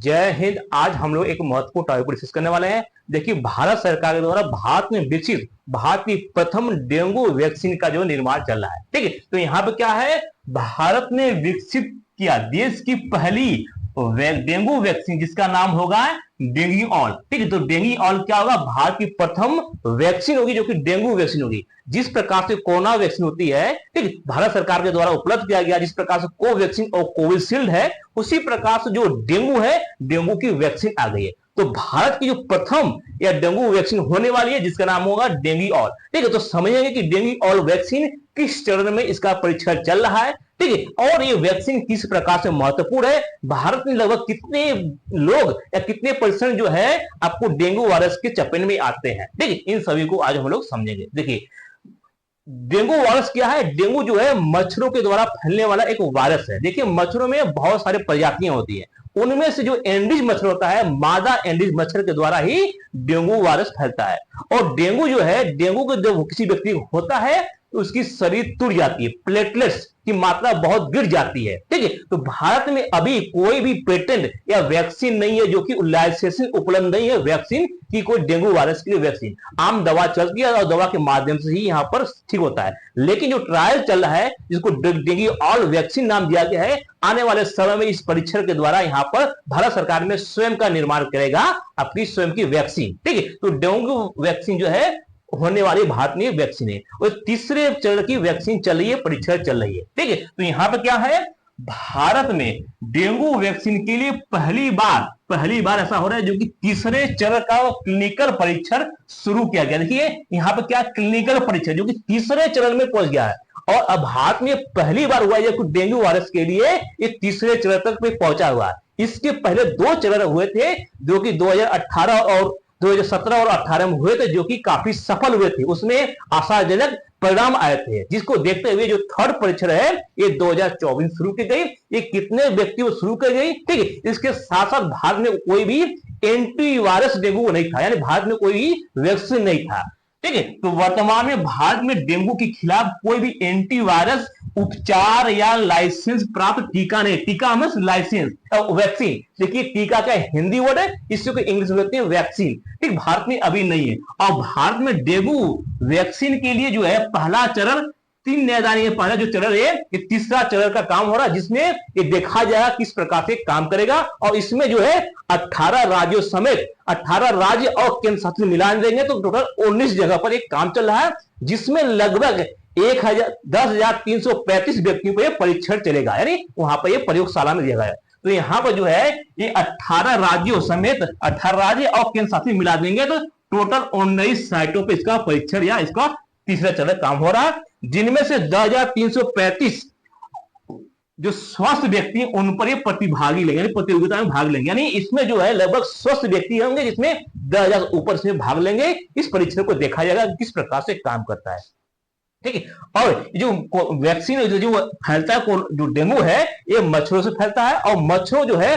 जय हिंद। आज हम लोग एक महत्वपूर्ण टॉपिक पर डिस्कस करने वाले हैं। देखिए, भारत सरकार के द्वारा भारत में विकसित भारत की प्रथम डेंगू वैक्सीन का जो निर्माण चल रहा है। ठीक है, तो यहाँ पे क्या है, भारत ने विकसित किया देश की पहली डेंगू वैक्सीन जिसका नाम होगा डेंगी ऑल। ठीक है, तो डेंगी ऑल क्या होगा, भारत की प्रथम वैक्सीन होगी जो कि डेंगू वैक्सीन होगी। जिस प्रकार से कोरोना वैक्सीन होती है, ठीक है, भारत सरकार के द्वारा उपलब्ध किया गया, जिस प्रकार से कोवैक्सीन और कोविशील्ड है, उसी प्रकार से जो डेंगू है, डेंगू की वैक्सीन आ गई है। तो भारत की जो प्रथम या डेंगू वैक्सीन होने वाली है जिसका नाम होगा डेंगी ऑल। ठीक है, तो समझेंगे कि डेंगी ऑल वैक्सीन किस चरण में इसका परीक्षण चल रहा है। ठीक है, और ये वैक्सीन किस प्रकार से महत्वपूर्ण है, भारत में लगभग कितने लोग या कितने परसेंट जो है आपको डेंगू वायरस के चपेट में आते हैं। ठीक है, इन सभी को आज हम लोग समझेंगे। देखिए, डेंगू वायरस क्या है। डेंगू जो है मच्छरों के द्वारा फैलने वाला एक वायरस है। देखिए, मच्छरों में बहुत सारे प्रजातियां होती है, उनमें से जो एंडीज मच्छर होता है, मादा एंडीज मच्छर के द्वारा ही डेंगू वायरस फैलता है। और डेंगू जो है, डेंगू को जब किसी व्यक्ति को होता है तो उसकी शरीर टूट जाती है, प्लेटलेट्स की मात्रा बहुत गिर जाती है। ठीक है, तो भारत में अभी कोई भी पेटेंट या वैक्सीन नहीं है, जो कि लाइसेंस उपलब्ध नहीं है वैक्सीन की, कोई डेंगू वायरस के लिए वैक्सीन। आम दवा चलती है और दवा के माध्यम से ही यहाँ पर ठीक होता है। लेकिन जो ट्रायल चल रहा है जिसको डेंगी ऑल वैक्सीन नाम दिया गया है, आने वाले समय में इस परीक्षण के द्वारा यहाँ पर भारत सरकार में स्वयं का निर्माण करेगा अपनी स्वयं की वैक्सीन। ठीक है, तो डेंगू वैक्सीन जो है होने वाली भारत में वैक्सीन है, और तीसरे चरण की वैक्सीन चल रही है, परीक्षण चल रही है। ठीक है, तो यहां पर क्या है, भारत में डेंगू वैक्सीन के लिए पहली बार ऐसा हो रहा है जो कि तीसरे चरण का क्लिनिकल परीक्षण शुरू किया गया। देखिए, यहां पर क्या क्लिनिकल परीक्षण जो कि तीसरे चरण में पहुंच गया है, और अब भारत में पहली बार हुआ है डेंगू वायरस के लिए ये तीसरे चरण तक में पहुंचा हुआ है। इसके पहले दो चरण हुए थे जो कि 2018 और 2017 और 18 में हुए थे, जो कि काफी सफल हुए थे, उसमें आशाजनक परिणाम आए थे। जिसको देखते हुए जो थर्ड परीक्षण है ये 2024 शुरू की गई। ये कितने व्यक्तियों शुरू की गई, ठीक है। इसके साथ साथ भारत में कोई भी एंटीवायरस डेंगू नहीं था, यानी भारत में कोई भी वैक्सीन नहीं था। ठीक है, तो वर्तमान में भारत में डेंगू के खिलाफ कोई भी एंटीवायरस उपचार या लाइसेंस प्राप्त टीका नहीं। टीका मींस लाइसेंस, वैक्सीन। देखिए, टीका का हिंदी वर्ड है, इसको इंग्लिश में कहते हैं वैक्सीन। ठीक, भारत में अभी नहीं है। और भारत में डेंगू वैक्सीन के लिए जो है पहला चरण 3 नैदानिक, पहला जो चरण है ये तीसरा चरण का काम हो रहा है, जिसमें ये देखा जाएगा किस प्रकार से काम करेगा। और इसमें जो है 18 राज्यों समेत 18 राज्य और केंद्र शासित मिला देंगे, तो टोटल 19 जगह पर एक काम चल रहा है, जिसमें लगभग 10,335 व्यक्तियों पर यह परीक्षण चलेगा, यानी वहां पर यह प्रयोगशाला में दिया गया है। तो यहां पर जो है ये 18 राज्यों समेत 18 राज्य और केंद्र शासित मिला देंगे, तो टोटल 19 साइटों पर इसका परीक्षण या इसका तीसरा चरण काम हो रहा है, जिनमें से 10,335 जो स्वस्थ व्यक्ति हैं उन पर ये प्रतिभागी लेंगे, प्रतियोगिता में भाग लेंगे। यानी इसमें जो है लगभग स्वस्थ व्यक्ति होंगे, जिसमें 10,000 ऊपर से भाग लेंगे। इस परीक्षण को देखा जाएगा किस प्रकार से काम करता है। ठीक है, और जो वैक्सीन जो फैलता है, जो डेंगू है, ये मच्छरों से फैलता है। और मच्छरों जो है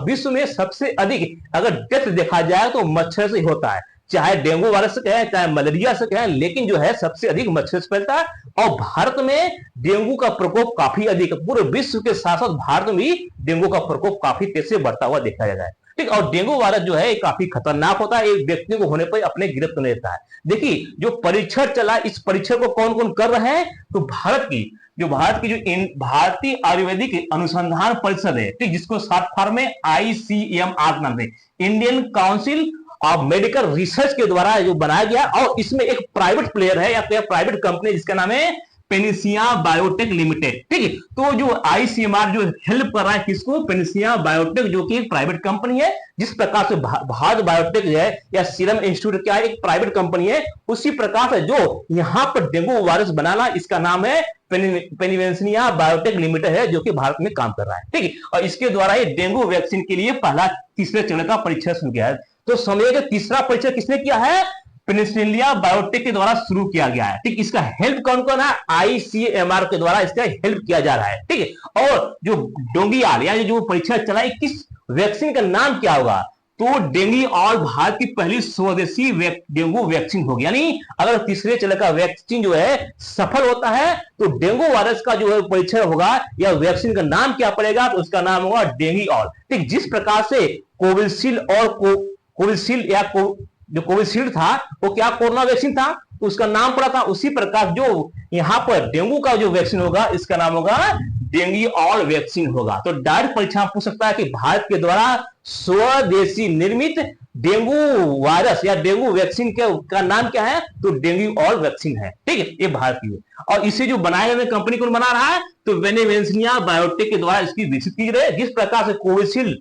विश्व में सबसे अधिक अगर डेथ देखा जाए तो मच्छर से होता है, चाहे डेंगू वायरस से कहें चाहे मलेरिया से कहें, लेकिन जो है सबसे अधिक मच्छर से फैलता है। और भारत में डेंगू का प्रकोप काफी अधिक है, पूरे विश्व के साथ साथ भारत में भी डेंगू का प्रकोप काफी तेज से बढ़ता हुआ देखा जाता है। ठीक, और डेंगू वायरस जो है काफी खतरनाक होता है, एक व्यक्ति को होने पर अपने गिरफ्त नहीं लेता है। देखिए, जो परीक्षण चला, इस परीक्षण को कौन कौन कर रहे हैं, तो भारत की जो भारतीय आयुर्वेदिक अनुसंधान परिषद है, ठीक, जिसको शॉर्ट फॉर्म में ICMR नाम है, Indian council of medical research के द्वारा जो बनाया गया। और इसमें एक प्राइवेट प्लेयर है या प्राइवेट कंपनी जिसका नाम है पेनिसिया बायोटेक लिमिटेड। ठीक है, तो जो ICMR जो हेल्प कर रहा है किसको, पेनिसिया बायोटेक, जो कि एक प्राइवेट कंपनी है। जिस प्रकार से भारत बायोटेक है या सीरम इंस्टीट्यूट क्या है, एक प्राइवेट कंपनी है, उसी प्रकार से जो यहां पर डेंगू वायरस बनाना, इसका नाम है पेनिसिया बायोटेक लिमिटेड है, जो कि भारत में काम कर रहा है। ठीक है, और इसके द्वारा ये डेंगू वैक्सीन के लिए पहला तीसरे चरण का परीक्षण शुरू किया है। तो समझिए, तीसरा परीक्षण किसने किया है, पेनिसिलिया बायोटेक के द्वारा शुरू किया गया है। ठीक, इसका हेल्प कौन कौन है, ICMR के द्वारा इसका हेल्प किया जा रहा है। ठीक है, और जो डोंगियाल यानी जो परीक्षण चला है, किस वैक्सीन का नाम क्या होगा, तो डेंगू और भारत की पहली स्वदेशी डेंगू वैक्सीन होगी। यानी अगर तीसरे चरण का वैक्सीन जो है सफल होता है तो डेंगू वायरस का जो है परीक्षण होगा या वैक्सीन का नाम क्या पड़ेगा, तो उसका नाम होगा डेंगू ऑल। ठीक, जिस प्रकार से कोविशील्ड और कोविशील्ड या जो कोविशील्ड था वो क्या कोरोना वैक्सीन था, तो उसका नाम पड़ा था, उसी प्रकार जो यहां पर डेंगू का जो वैक्सीन होगा इसका नाम होगा डेंगू ऑल वैक्सीन होगा। तो डायरेक्ट परीक्षा पूछ सकता है कि भारत के द्वारा स्वदेशी निर्मित डेंगू वायरस या डेंगू वैक्सीन का नाम क्या है, तो डेंगू ऑल वैक्सीन है। ठीक है, ये भारत की है और इसे जो बनाए गए कंपनी कौन बना रहा है, तो बेनेवेंसिया बायोटेक के द्वारा इसकी विकसित की गई है। जिस प्रकार से कोविशील्ड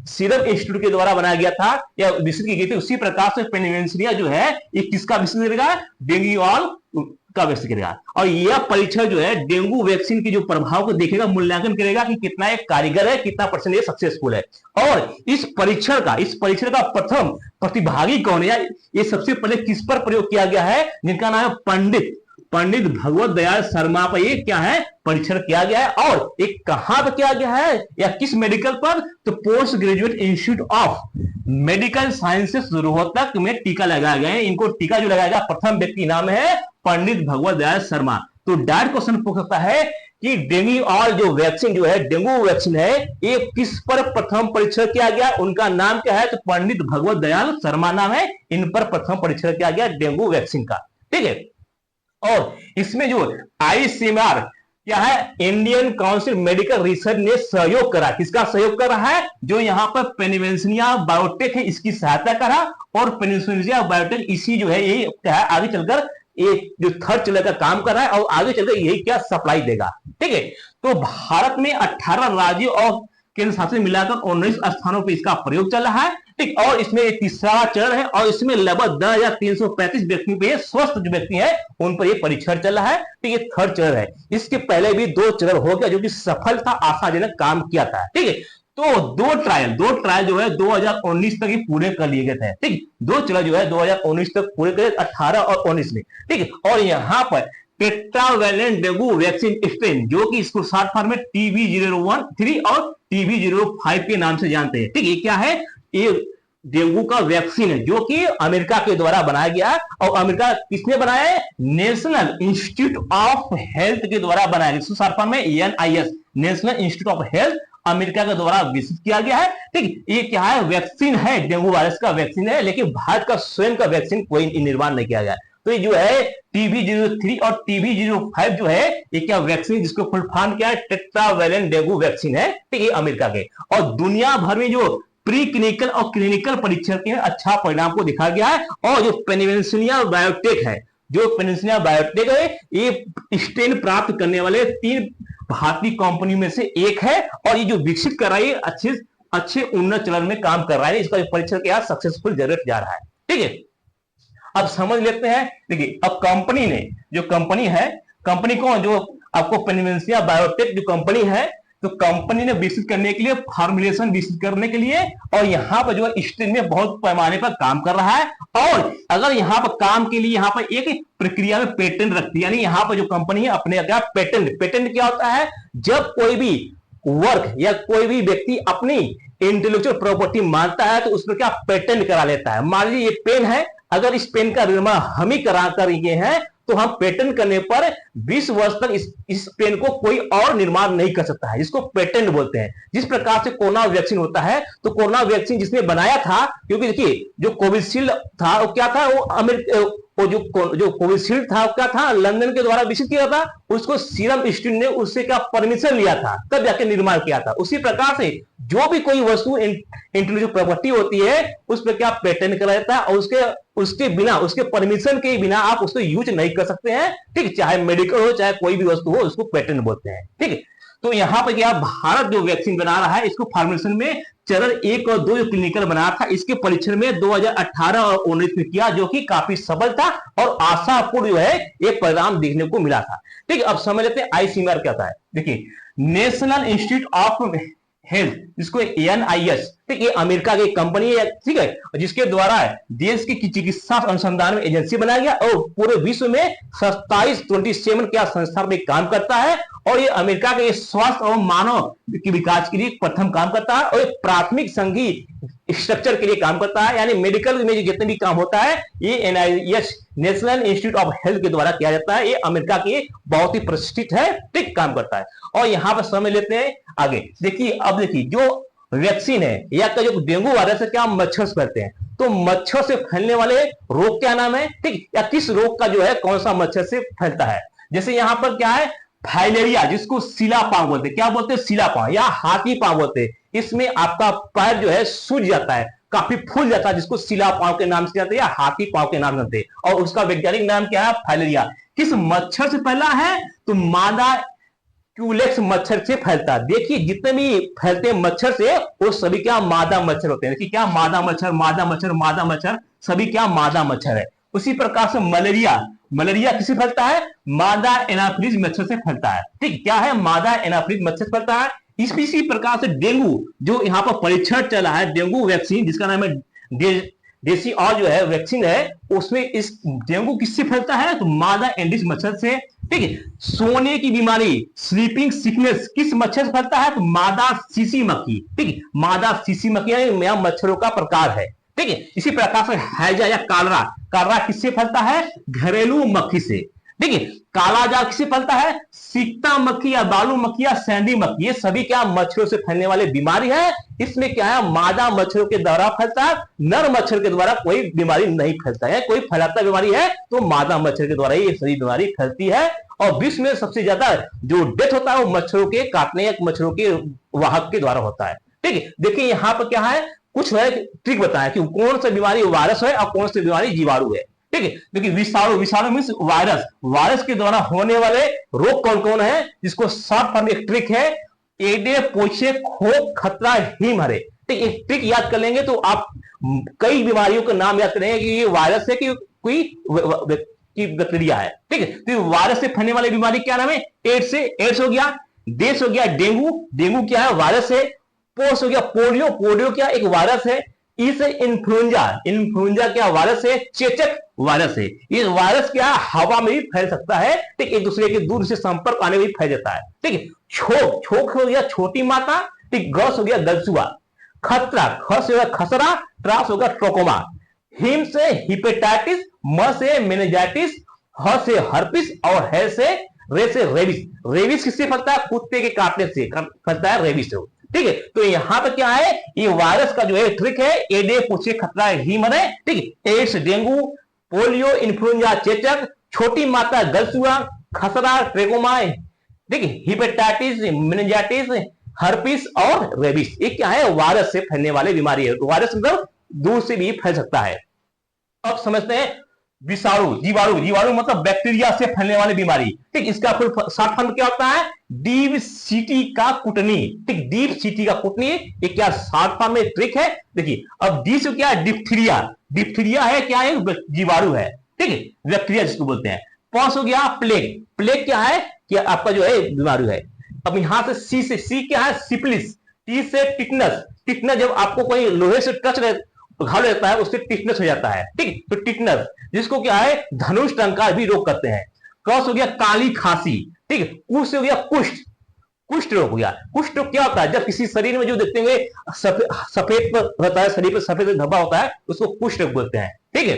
सीरम इंस्टीट्यूट के द्वारा बनाया गया था या विकसित की गई थी, उसी प्रकार से पेनिवेंसिया जो है ये किसका विकसित करेगा, डेंगू ऑल का विकसित करेगा। और यह परीक्षण जो है डेंगू वैक्सीन के जो प्रभाव को देखेगा, मूल्यांकन करेगा कि कितना एक कारीगर है, कितना परसेंट ये सक्सेसफुल है। और इस परीक्षण का प्रथम प्रतिभागी कौन है, ये सबसे पहले किस पर प्रयोग किया गया है, जिनका नाम है पंडित भगवत दयाल शर्मा पर ये क्या है परीक्षण किया गया है। और एक कहां पर किया गया है या किस मेडिकल पर, तो post graduate institute of medical sciences Rohtak में टीका लगाया गया है। इनको टीका जो लगाया गया प्रथम व्यक्ति नाम है पंडित भगवत दयाल शर्मा। तो डायरेक्ट क्वेश्चन पूछ सकता है कि डेंगू और जो वैक्सीन जो है डेंगू वैक्सीन है ये किस पर प्रथम परीक्षण किया गया, उनका नाम क्या है, तो पंडित भगवत दयाल शर्मा नाम है, इन पर प्रथम परीक्षण किया गया डेंगू वैक्सीन का। ठीक है, और इसमें जो आईसीएमआर क्या है, इंडियन काउंसिल मेडिकल रिसर्च ने सहयोग करा। किसका सहयोग कर रहा है, जो यहाँ पर पेनिवेंसिया बायोटेक है इसकी सहायता करा। और पेनिवेंसिया बायोटेक इसी जो है यही क्या है आगे चलकर ये जो थर्ड चलर का काम कर रहा है और आगे चलकर यही क्या सप्लाई देगा। ठीक है, तो भारत में 18 राज्यों और केंद्र शासित मिलाकर 19 स्थानों पर इसका प्रयोग चल रहा है। ठीक, और इसमें तीसरा चरण है और इसमें लगभग 10,335 व्यक्तियों पे स्वस्थ जो व्यक्ति है उन पर ये परीक्षण चल रहा है। ठीक, ये थर्ड चरण है। इसके पहले भी 2 चरण हो गया जो कि सफल था, आशाजनक काम किया था। ठीक है, तो दो ट्रायल जो है 2019 तक ही पूरे कर लिए गए थे। ठीक, 2 चरण जो है 2019 तक पूरे करे, 18 और 19 में। ठीक है, और यहाँ पर टेट्रावैलेंट डेंगू वैक्सीन स्ट्रेन जो कि इसको शॉर्ट फॉर्म में TB013 और TB05 के नाम से जानते हैं। ठीक, ये क्या है, ये डेंगू का वैक्सीन है जो कि अमेरिका के द्वारा बनाया गया। और अमेरिका किसने बनाया है, नेशनल इंस्टीट्यूट ऑफ हेल्थ के द्वारा बनाया गया, शॉर्ट फॉर्म में NIH, national institute of health America के द्वारा विकसित किया गया है। ठीक, ये क्या है, वैक्सीन है, डेंगू वायरस का वैक्सीन है, लेकिन भारत का स्वयं का वैक्सीन कोई निर्माण नहीं किया गया। तो ये जो है TB03 और TB05 जो है ये क्या वैक्सीन, जिसको फुल फॉर्म क्या है, टेट्रावैलेंट डेंगू वैक्सीन है। ठीक, ये अमेरिका के और दुनिया भर में जो प्री क्लिनिकल और क्लिनिकल परीक्षण के अच्छा परिणाम को दिखा गया है। और जो पेनिवेंसिया बायोटेक है, ये स्टेन प्राप्त करने वाले 3 भारतीय कंपनी में से एक है और ये जो विकसित कर रहा है अच्छे उन्नत चरण में काम कर रहा है। इसका परीक्षण क्या सक्सेसफुल जनरेट जा रहा है। ठीक है, अब समझ लेते हैं। देखिए, अब कंपनी कौन, जो आपको पेनिवेंसिया बायोटेक जो कंपनी है, तो कंपनी ने विकसित करने के लिए फॉर्मुलेशन विकसित करने के लिए और यहाँ पर जो है स्टेन में बहुत पैमाने पर काम कर रहा है। और अगर यहाँ पर काम के लिए यहाँ पर एक प्रक्रिया में पेटेंट रखती है, यानी यहाँ पर जो कंपनी है अपने क्या पेटेंट क्या होता है, जब कोई भी वर्क या कोई भी व्यक्ति अपनी इंटेलेक्चुअल प्रॉपर्टी मानता है तो उसमें क्या पेटेंट करा लेता है। मान लीजिए ये पेन है, अगर इस पेन का निर्माण हम ही करा कर ये हैं तो हम पेटेंट करने पर 20 वर्ष तक इस पेन को कोई और निर्माण नहीं कर सकता है, इसको पेटेंट बोलते हैं। जिस प्रकार से कोरोना वैक्सीन होता है, तो कोरोना वैक्सीन जिसने बनाया था, क्योंकि देखिए जो कोविशील्ड था वो क्या था, वो जो कोविशील्ड था क्या था, लंदन के द्वारा विकसित किया था, उसको सीरम इंस्टीट्यूट ने उससे क्या परमिशन लिया था, तब जाके निर्माण किया था। उसी प्रकार से जो भी कोई वस्तु इंटेलेक्चुअल प्रॉपर्टी होती है उस पर क्या पेटेंट करा जाता है और उसके बिना, उसके परमिशन के बिना आप उसको यूज नहीं कर सकते हैं। ठीक, चाहे मेडिकल हो चाहे कोई भी वस्तु हो, उसको पेटेंट बोलते हैं। ठीक है, तो यहां पर क्या भारत जो वैक्सीन बना रहा है इसको फॉर्मुलेशन में चरण 1 और 2 जो क्लिनिकल बनाया था, इसके परीक्षण में 2018 और 19 में किया, जो कि काफी सफल था और आशापूर्ण जो है एक परिणाम देखने को मिला था। ठीक, अब समझ लेते हैं आईसीएमआर क्या था। देखिए, नेशनल इंस्टीट्यूट ऑफ हेल्थ, जिसको NIH, ठीक, ये अमेरिका की कंपनी है। ठीक है, जिसके द्वारा देश की चिकित्सा अनुसंधान में एजेंसी बनाया गया और पूरे विश्व में 27 क्या संस्था में काम करता है। और ये अमेरिका के स्वास्थ्य और मानव के विकास के लिए प्रथम काम करता है और एक प्राथमिक संघीय स्ट्रक्चर के लिए काम करता है, यानी मेडिकल में जितने भी काम होता है ये NIH national institute of health के द्वारा किया जाता है। ये अमेरिका की बहुत ही प्रतिष्ठित है, ठीक, काम करता है। और यहां पर समझ लेते हैं आगे। देखिए अब देखिए जो वैक्सीन है या तो जो डेंगू वायरस है क्या मच्छर से फैलते हैं, तो मच्छर से फैलने वाले रोग क्या नाम है, ठीक, या किस रोग का जो है कौन सा मच्छर से फैलता है। जैसे यहां पर क्या है, फाइलेरिया, जिसको सीला पांव बोलते हैं, क्या बोलते हैं, सीला पांव या हाथी पांव बोलते हैं। इसमें आपका पैर जो है सूज जाता है, काफी फूल जाता है, जिसको सीला पांव के नाम से जाते हैं या हाथी पांव के नाम से जानते हैं। और उसका वैज्ञानिक नाम क्या है, फाइलेरिया। किस मच्छर से फैला है, तो मादा क्यूलेक्स मच्छर से फैलता है। देखिए जितने भी फैलते हैं मच्छर से वो सभी क्या मादा मच्छर होते हैं। देखिए क्या मादा मच्छर, मादा मच्छर, मादा मच्छर, सभी क्या मादा मच्छर है। उसी प्रकार से मलेरिया, मलेरिया किससे फैलता है, मादा एनाफिलिस मच्छर से फैलता है, ठीक, क्या है, मादा एनाफिलिस मच्छर से फैलता है। इसी प्रकार से डेंगू, जो यहाँ पर परीक्षण चला है डेंगू वैक्सीन, जिसका नाम है देसी और जो है वैक्सीन है, उसमें इस डेंगू किससे फैलता है, तो मादा एडिस मच्छर से, ठीक है। सोने की बीमारी, स्लीपिंग सिकनेस, किस मच्छर से फैलता है, तो मादा सीसी मक्खी, ठीक है, मादा सीसी मक्खी मच्छरों का प्रकार है, ठीक है। इसी प्रकार से हैजा या कालरा, कालरा किससे फैलता है, घरेलू मक्खी से, ठीक है। काला जार किससे फैलता है, सीता मक्खी या बालू मक्खी या सैंडी मक्खी, ये सभी क्या मच्छरों से फैलने वाली बीमारी है। इसमें क्या है, मादा मच्छरों के द्वारा फैलता है, नर मच्छर के द्वारा कोई बीमारी नहीं फैलता है। कोई फैलाता बीमारी है तो मादा मच्छर के द्वारा ये सभी बीमारी फैलती है। और विश्व में सबसे ज्यादा जो डेथ होता है वो मच्छरों के काटने या मच्छरों के वाहक के द्वारा होता है, ठीक है। देखिए यहाँ पर क्या है, कुछ है ट्रिक बताया कि कौन सा बीमारी वायरस है और कौन सी बीमारी जीवाणु है, ठीक है। देखिए विषाणु, विषाणु मींस वायरस, वायरस के द्वारा होने वाले रोग कौन कौन है, जिसको शॉर्ट फॉर्म एक ट्रिक है, एडे पोछे खोक खतरा हिम हरे, ठीक, एक ट्रिक याद कर लेंगे तो आप कई बीमारियों के नाम याद करेंगे कि ये वायरस है कि कोई बैक्टीरिया है, ठीक है। तो वायरस से फैलने वाली बीमारी क्या नाम है, एड्स से, एड्स हो गया। देश हो गया डेंगू, डेंगू क्या है, वायरस है। पोस हो गया पोलियो, पोलियो क्या एक वायरस है। इसे इन्फ्लुएंजा, इन्फ्लुएंजा क्या वायरस है, चेचक वायरस है। ये वायरस क्या हवा में भी फैल सकता है, ठीक, एक दूसरे के दूर से संपर्क आने में भी फैल जाता है, ठीक है। छोक, छोक हो गया छोटी माता, ठीक, गस हो गया गलसुआ। खतरा, खस हो गया खसरा, ट्रास होगा ट्रोकोमा। हिम से हिपेटाइटिस, म से मेनिंजाइटिस, ह से हर्पिस और है से रेबिस। रेबिस किससे फैलता है, कुत्ते के काटने से फैलता है रेबिस, ठीक है। तो यहां पर क्या है, ये वायरस का जो है ट्रिक है, एडे पूछे खतरा ही मरे, ठीक, एड्स, डेंगू, पोलियो, इन्फ्लुएंजा, चेचक, छोटी माता, गलसुआ, खसरा, ट्रेकोमा, ठीक है, हिपेटाइटिस, मेनिंजाइटिस, हर्पिस और रेबिस, ये क्या है, वायरस से फैलने वाली बीमारी है। तो वायरस मतलब दूर से भी फैल सकता है। अब समझते हैं विषाणु, जीवाणु, जीवाणु मतलब बैक्टीरिया से फैलने वाली बीमारी, ठीक, इसका फुल शॉर्ट फॉर्म क्या होता है, डीवसीटी का कुटनी, ठीक, डीवसीटी का कुटनी, ये क्या शॉर्ट फॉर्म में ट्रिक है। देखिए अब डी से क्या है, डिप्थीरिया, डिप्थीरिया है क्या है, जीवाणु है, ठीक है, बैक्टीरिया जिसको बोलते हैं। पॉस हो गया प्लेग, प्लेग क्या है कि आपका जो है बीमारी है। अब यहां से सी से, सी क्या है, सिपिलिस। टी से टिटनस, टिटनस जब आपको कोई लोहे से टच घाव लेता है उससे टिटनस हो जाता है, ठीक, तो टिटनस, जिसको क्या है धनुष टंकार भी रोग करते हैं। क्रॉस हो गया काली खांसी, ठीक है। कुष्ठ हो गया कुष्ठ, कुष्ठ रोग हो गया। कुष्ठ रोग क्या होता है, जब किसी शरीर में जो देखते हुए सफेद होता है, शरीर पर सफेद धब्बा होता है, उसको कुष्ठ रोग बोलते हैं, ठीक है।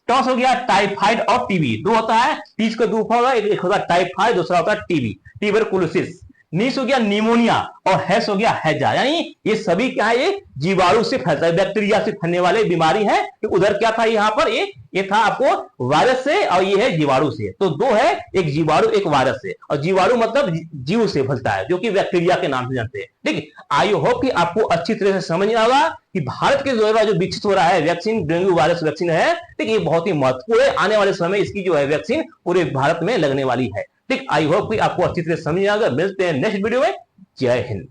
टॉस हो गया टाइफाइड और टीबी, दो होता है, टीज का दो होगा, एक होता है टाइफाइड, दूसरा होता है टीबी, ट्यूबरकुलोसिस। नीस हो गया निमोनिया और हैस हो गया हैजा, यानी ये सभी क्या है, ये जीवाणु से फैलता है, बैक्टीरिया से फैलने वाले बीमारी है। तो उधर क्या था, यहाँ पर ये था आपको वायरस से और ये है जीवाणु से। तो दो है, एक जीवाणु एक वायरस से, और जीवाणु मतलब जीव से फैलता है जो कि बैक्टीरिया के नाम से जानते हैं, ठीक है। आई होप कि आपको अच्छी तरह से समझ आएगा कि भारत के द्वारा जो विकसित हो रहा है वैक्सीन, डेंगू वायरस वैक्सीन है, ठीक, ये बहुत ही महत्वपूर्ण है। आने वाले समय इसकी जो है वैक्सीन पूरे भारत में लगने वाली है, ठीक। आई होप कि आपको अच्छी तरह समझ आएगा। मिलते हैं नेक्स्ट वीडियो में। जय हिंद।